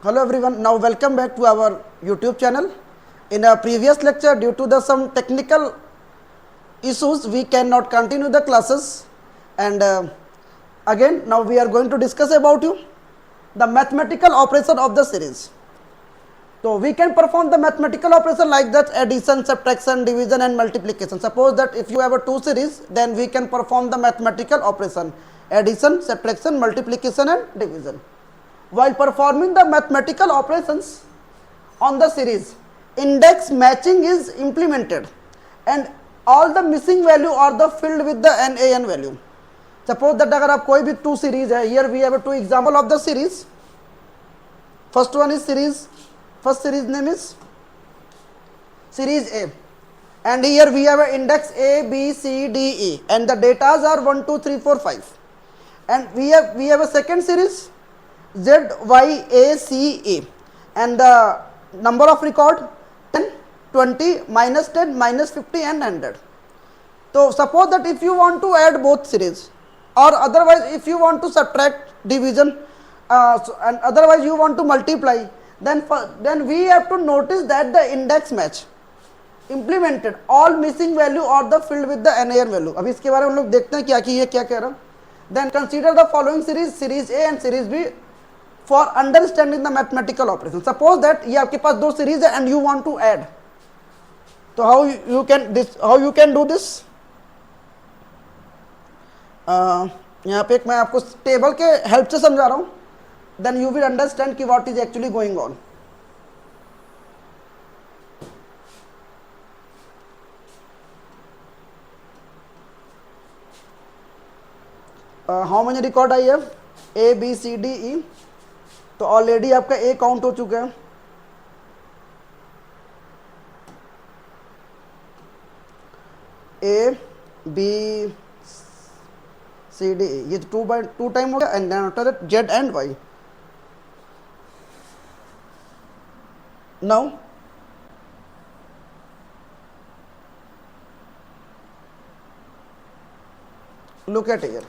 Hello everyone, now welcome back to our YouTube channel. In a previous lecture, due to some technical issues, we cannot continue the classes, and again now we are going to discuss about the mathematical operation of the series. So we can perform the mathematical operation like that: addition, subtraction, division and multiplication. Suppose that if you have a two series, then we can perform the mathematical operation: addition, subtraction, multiplication and division. While performing the mathematical operations on the series, index matching is implemented and all the missing value are the filled with the NaN value. Suppose that अगर आप कोई भी two series है, here we have a two example of the series. First one is series, first series name is series A, and here we have an index A, B, C, D, E, and the datas are 1, 2, 3, 4, 5, and we have a second series Z, Y, A, C, A, and the number of record 10, 20, minus 10, minus 50 and 100. So suppose that if you want to add both series, or otherwise if you want to subtract, division, and otherwise you want to multiply, then we have to notice that the index match implemented, all missing value or the filled with the NaN value. अब इसके बारे में हम लोग देखते हैं क्या कि ये क्या कह रहा है. Then consider the following series, series A and series B, for understanding the mathematical operation. Suppose that ये आपके पास दो series है and you want to add. तो how you can do this? यहाँ पे मैं आपको टेबल के हेल्प से समझा रहा हूँ. Then you will understand कि what is actually going on. How many record I have? A, B, C, D, E. तो ऑलरेडी आपका ए काउंट हो चुका है. ए, बी, सी, डी, ये टू टाइम हो गया, and then after that Z and Y. Now look at here.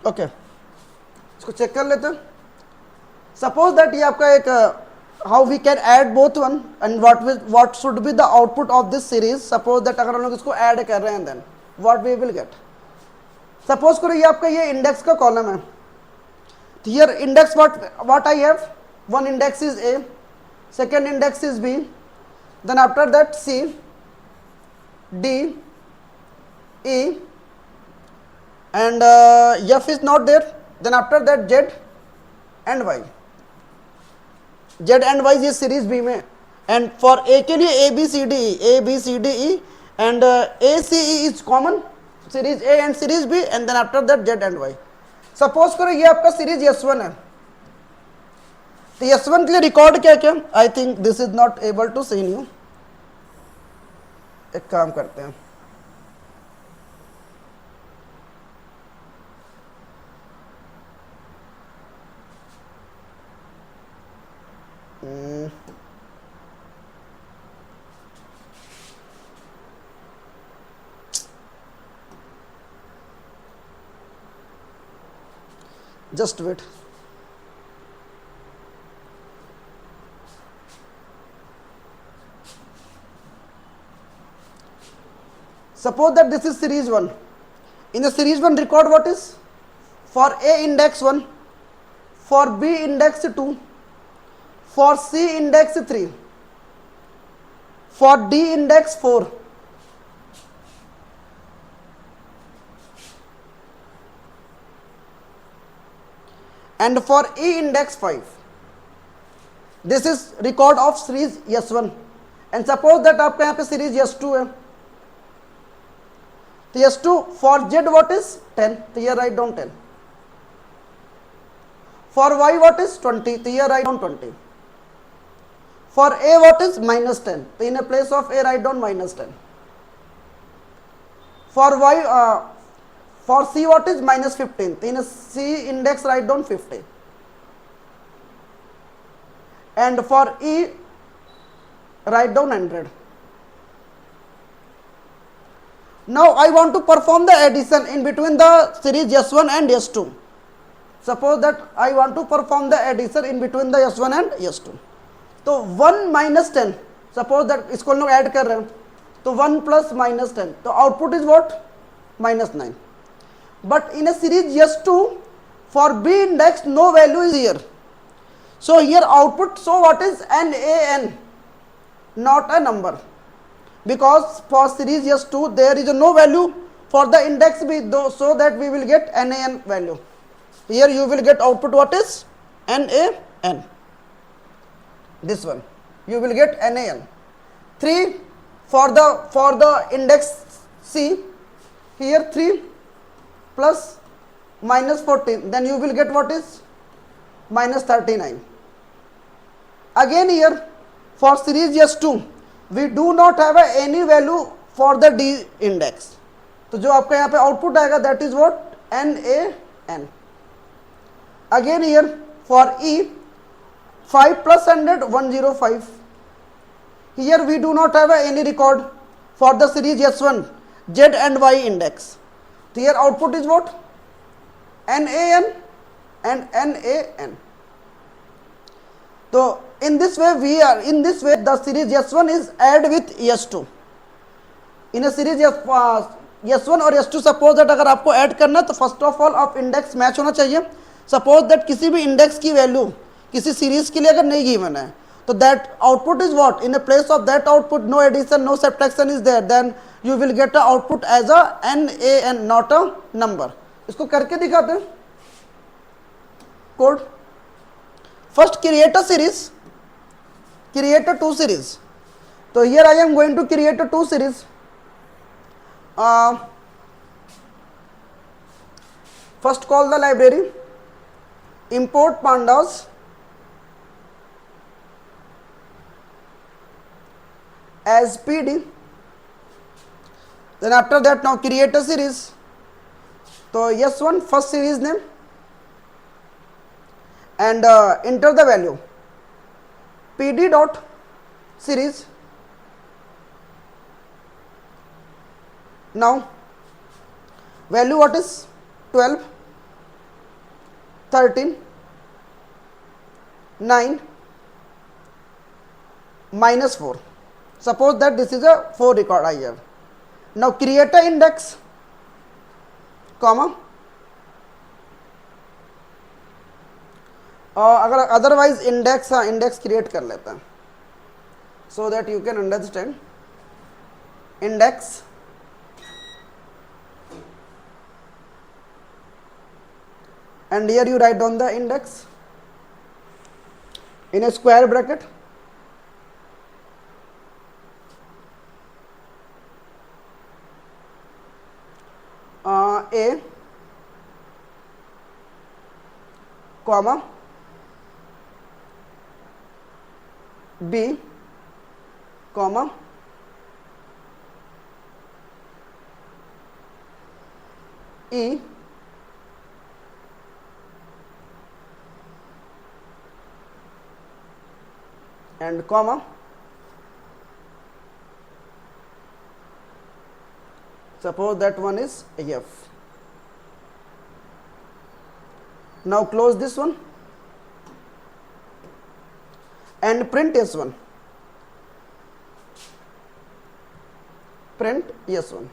Okay, इसको check कर लेते हैं. सपोज दैट ये आपका एक how we can add both one and what should be the output of this series. Suppose that अगर हम लोग इसको ऐड कर रहे हैं, then what we will get. Suppose करो ये आपका ये इंडेक्स का कॉलम है. Here index what I have, one index is A, second index is B, then after that C, D, E, and F is not there. Then after that Z and Y. Z and Y is series B में, and for A के लिए A B C D E, A B C D E, and A C E is common, series A and series B, and then after that Z and Y. Suppose करो ये आपका series S1 है. तो S1 के लिए record क्या क्या? I think this is not able to see you. एक काम करते हैं, just wait. Suppose that this is series 1. In the series 1 record what is? For A index 1, for B index 2, for C index 3, for D index 4, and for E index 5. This is record of series S1. And suppose that आपका यहाँ पे series S2 है, तो S2 for Z what is 10, तो here write down 10. For Y what is 20, तो here write down 20. For A what is minus 10, so in a place of A write down minus 10. For Y, for C what is minus 15, so in a C index write down 50. And for E write down 100. Now I want to perform the addition in between the series S1 and S2. Suppose that I want to perform the addition in between the S1 and S2. तो 1 minus 10, suppose that इसको हम लोग add कर रहे हैं, तो 1 plus minus 10, तो output is what? minus 9. But in a series S2, for B index no value is here. So here output, so what is NaN, not a number, because for series S2 there is no value for the index B, so that we will get NaN value. Here you will get output what is NaN. This one you will get NaN. 3 for the index C, here 3 plus minus 14, then you will get what is minus 39. Again here for series S2 we do not have any value for the D index, तो जो आपका यहाँ पे output आएगा that is what NaN. Again here for E 5 plus 100 105. Here we do not have any record for the series S1 Z and Y index. So here output is what? NaN and NaN. So in this way the series S1 is add with S2. In a series S1 और S2 suppose that अगर आपको add करना है तो first of all आप index match होना चाहिए. Suppose that किसी भी इंडेक्स की वैल्यू किसी सीरीज के लिए अगर नहीं गिवन है तो that output is what, in a place of that output no addition no subtraction is there, then you will get a output as a NaN not a number. इसको करके दिखाते हैं code. First create a series, create a 2 series. तो here I am going to create a 2 series. First call the library, import pandas, as PD, then after that now create a series. So S1 first series name and enter the value PD dot series. Now value what is 12, 13, 9, minus 4. Suppose that this is a 4 record I have. Now create a index, comma, अगर otherwise index, हाँ index create कर लेते हैं so that you can understand. Index and here you write down the index in a square bracket. A comma B comma E and comma suppose that one is F. Now close this one and print S1. Print S1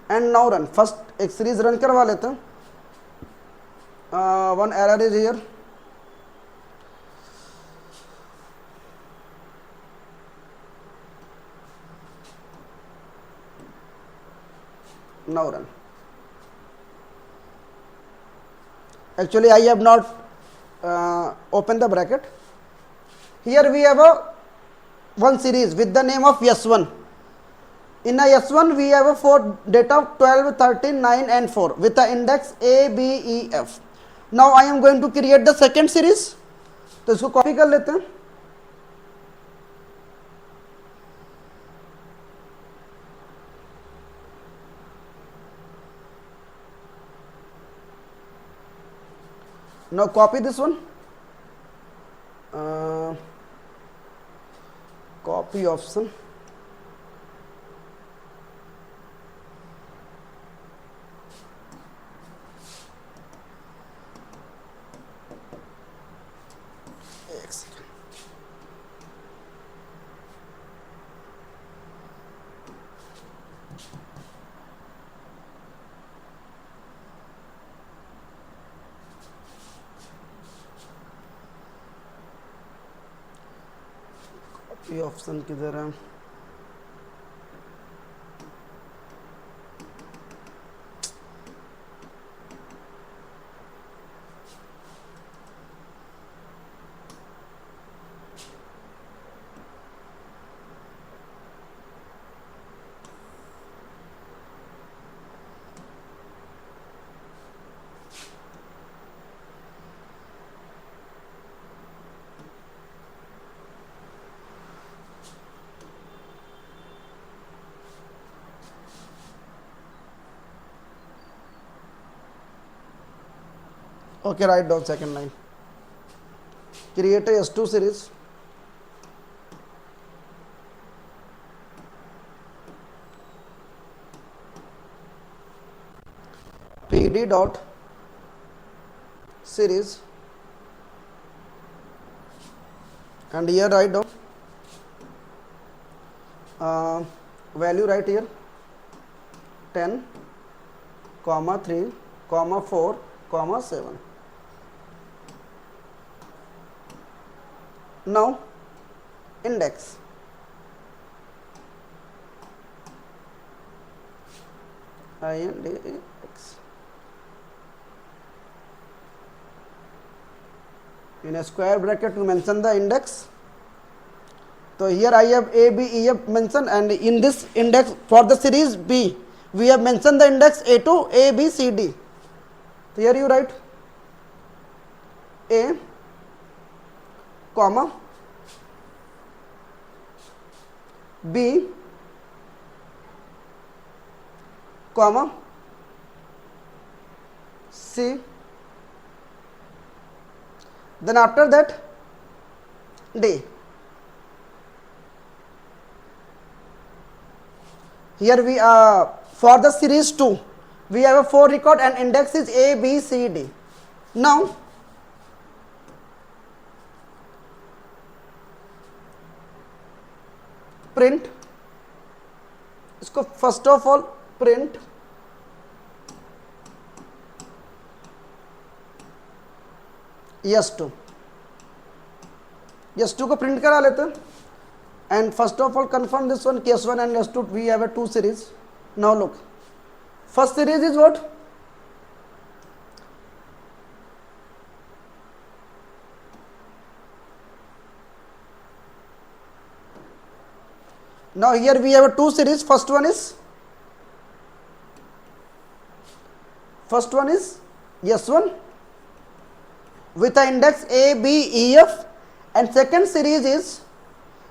and now run. First एक series run करवा लेते हैं. One error is here. Now run. Actually I have not opened the bracket. Here we have one series with the name of S1. In a S1 we have a 4 data 12, 13, 9 and 4 with the index A, B, E, F. Now I am going to create the second series. तो इसको copy कर लेते हैं. Now copy this one. Copy option. ये option किधर है? Okay, write down second line. Create a S2 series. PD dot series and here write down value right here 10, 3, 4, 7. Now index INDEX in a square bracket to mention the index. So here I have A, B, E, F mentioned, and in this index for the series B we have mentioned the index A2, A, B, C, D. So here you write A, comma, B, comma, C, then after that D. Here we for the series 2 we have a 4 record and index is A, B, C, D. Now print, इसको first of all print S2 को print करा लेते हैं and first of all confirm this one S1 and S2 we have a 2 series. Now look, first series is what? Now here we have a 2 series. First one is S1 with the index A, B, E, F, and second series is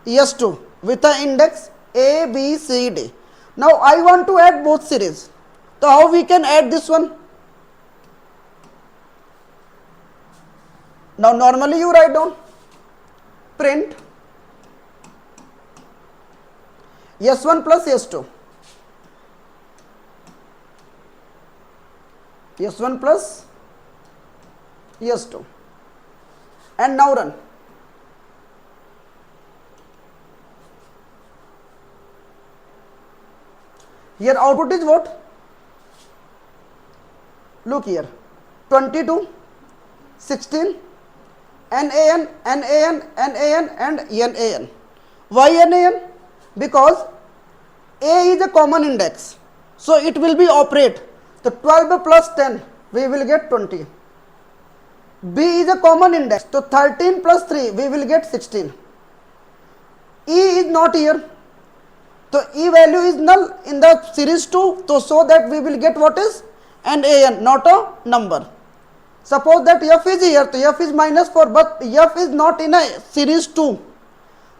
S2 with the index A, B, C, D. Now I want to add both series. So how we can add this one? Now normally you write down print S1 plus S2. S1 plus S2. And now run. Here output is what? Look here, 22, 16, NaN, NaN, NaN and NaN. Why NaN? Because A is a common index, so it will be operate. So 12 plus 10, we will get 20. B is a common index, so 13 plus 3, we will get 16. E is not here, so E value is null in the series 2, so that we will get what is NaN, not a number. Suppose that F is here, so F is minus 4, but F is not in a series 2.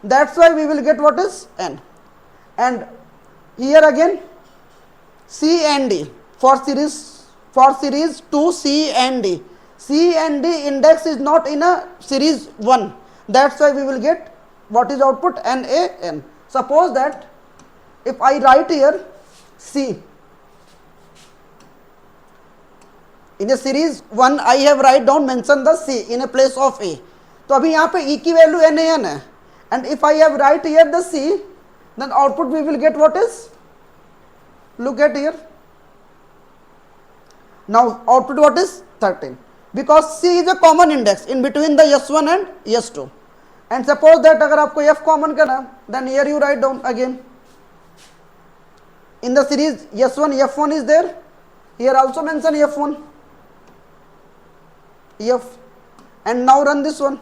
That's why we will get what is N. And here again C and D for series 2, C and D. C and D index is not in a series 1. That's why we will get what is output NaN. Suppose that if I write here C, in a series 1 I have write down mention the C in a place of A. तो अभी यहाँ पे E की value NaN है, and if I have write here the C, then output we will get what is, look at here, now output what is 13, because C is a common index in between the S1 and S2. And suppose that अगर आपको F common करना, then here you write down again in the series S1 F1 is there, here also mention F1 F, and now run this one.